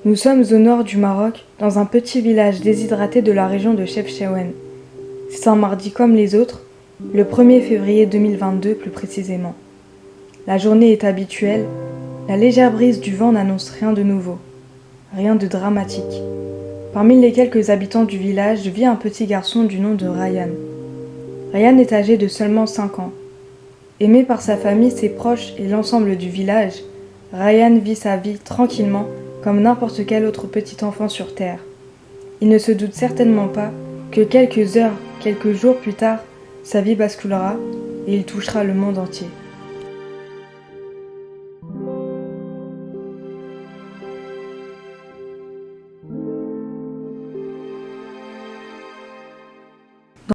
Nous sommes au nord du Maroc, dans un petit village déshydraté de la région de Chefchaouen. C'est un mardi comme les autres, le 1er février 2022 plus précisément. La journée est habituelle, la légère brise du vent n'annonce rien de nouveau, rien de dramatique. Parmi les quelques habitants du village vit un petit garçon du nom de Ryan. Ryan est âgé de seulement 5 ans. Aimé par sa famille, ses proches et l'ensemble du village, Ryan vit sa vie tranquillement comme n'importe quel autre petit enfant sur Terre. Il ne se doute certainement pas que quelques heures, quelques jours plus tard, sa vie basculera et il touchera le monde entier.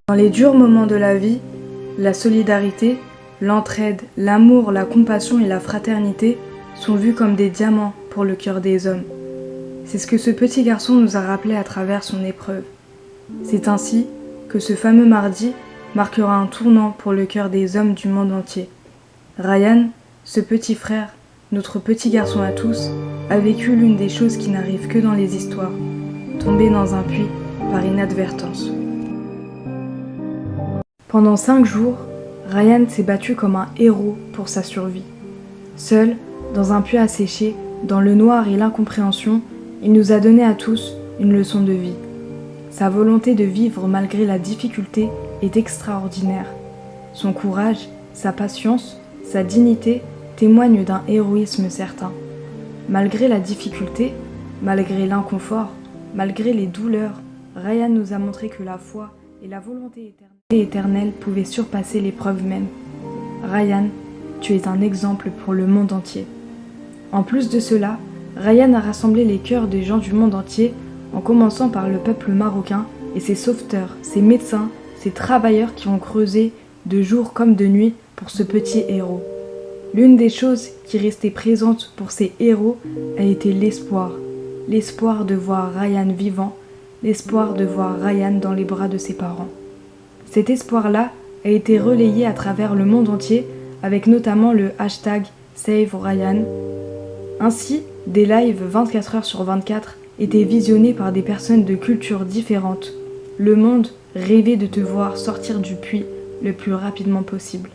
Dans les durs moments de la vie, la solidarité, l'entraide, l'amour, la compassion et la fraternité sont vus comme des diamants pour le cœur des hommes. C'est ce que ce petit garçon nous a rappelé à travers son épreuve. C'est ainsi que ce fameux mardi marquera un tournant pour le cœur des hommes du monde entier. Ryan, ce petit frère, notre petit garçon à tous, a vécu l'une des choses qui n'arrivent que dans les histoires, tomber dans un puits par inadvertance. Pendant 5 jours, Ryan s'est battu comme un héros pour sa survie. Seul, dans un puits asséché, dans le noir et l'incompréhension, il nous a donné à tous une leçon de vie. Sa volonté de vivre malgré la difficulté est extraordinaire. Son courage, sa patience, sa dignité témoignent d'un héroïsme certain. Malgré la difficulté, malgré l'inconfort, malgré les douleurs, Ryan nous a montré que la foi et la volonté éternelle pouvaient surpasser l'épreuve même. Ryan, tu es un exemple pour le monde entier. En plus de cela, Ryan a rassemblé les cœurs des gens du monde entier, en commençant par le peuple marocain et ses sauveteurs, ses médecins, ses travailleurs qui ont creusé de jour comme de nuit pour ce petit héros. L'une des choses qui restait présente pour ces héros a été l'espoir. L'espoir de voir Ryan vivant, l'espoir de voir Ryan dans les bras de ses parents. Cet espoir-là a été relayé à travers le monde entier avec notamment le hashtag #SaveRyan. Ainsi, des lives 24 heures sur 24 étaient visionnés par des personnes de cultures différentes. Le monde rêvait de te voir sortir du puits le plus rapidement possible.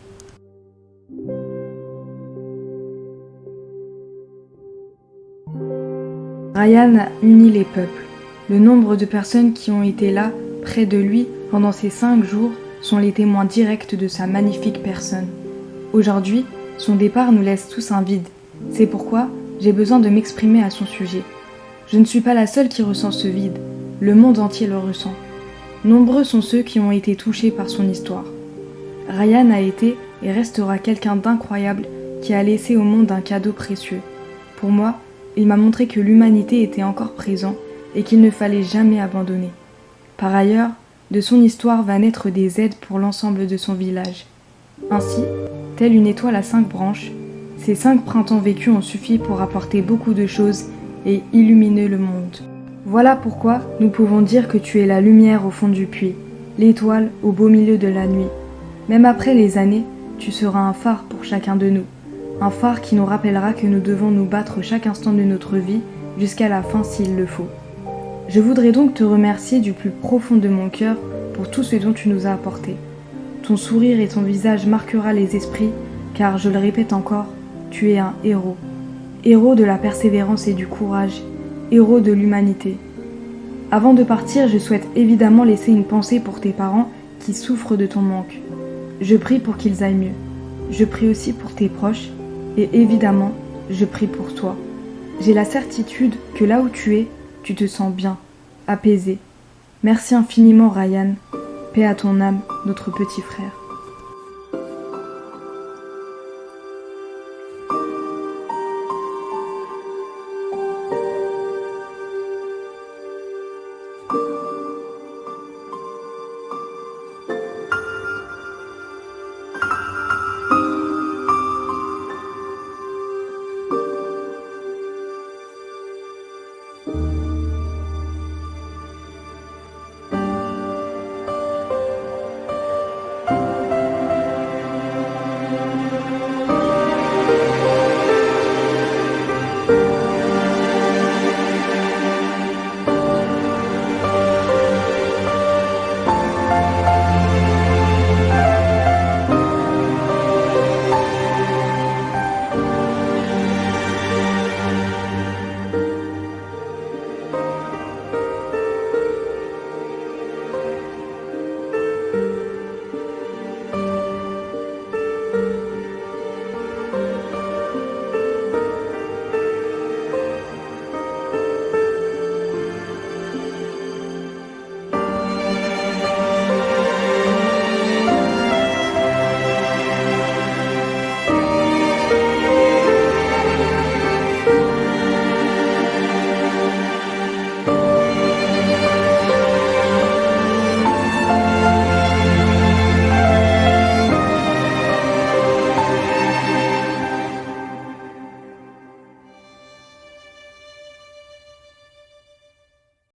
Ryan a uni les peuples. Le nombre de personnes qui ont été là, près de lui, pendant ces 5 jours, sont les témoins directs de sa magnifique personne. Aujourd'hui, son départ nous laisse tous un vide. C'est pourquoi j'ai besoin de m'exprimer à son sujet. Je ne suis pas la seule qui ressent ce vide. Le monde entier le ressent. Nombreux sont ceux qui ont été touchés par son histoire. Ryan a été et restera quelqu'un d'incroyable qui a laissé au monde un cadeau précieux. Pour moi, il m'a montré que l'humanité était encore présente et qu'il ne fallait jamais abandonner. Par ailleurs, de son histoire va naître des aides pour l'ensemble de son village. Ainsi, telle une étoile à 5 branches, ces 5 printemps vécus ont suffi pour apporter beaucoup de choses et illuminer le monde. Voilà pourquoi nous pouvons dire que tu es la lumière au fond du puits, l'étoile au beau milieu de la nuit. Même après les années, tu seras un phare pour chacun de nous, un phare qui nous rappellera que nous devons nous battre chaque instant de notre vie jusqu'à la fin s'il le faut. Je voudrais donc te remercier du plus profond de mon cœur pour tout ce dont tu nous as apporté. Ton sourire et ton visage marquera les esprits, car je le répète encore, tu es un héros. Héros de la persévérance et du courage, héros de l'humanité. Avant de partir, je souhaite évidemment laisser une pensée pour tes parents qui souffrent de ton manque. Je prie pour qu'ils aillent mieux. Je prie aussi pour tes proches et évidemment, je prie pour toi. J'ai la certitude que là où tu te sens bien, apaisé. Merci infiniment Ryan. Paix à ton âme, notre petit frère.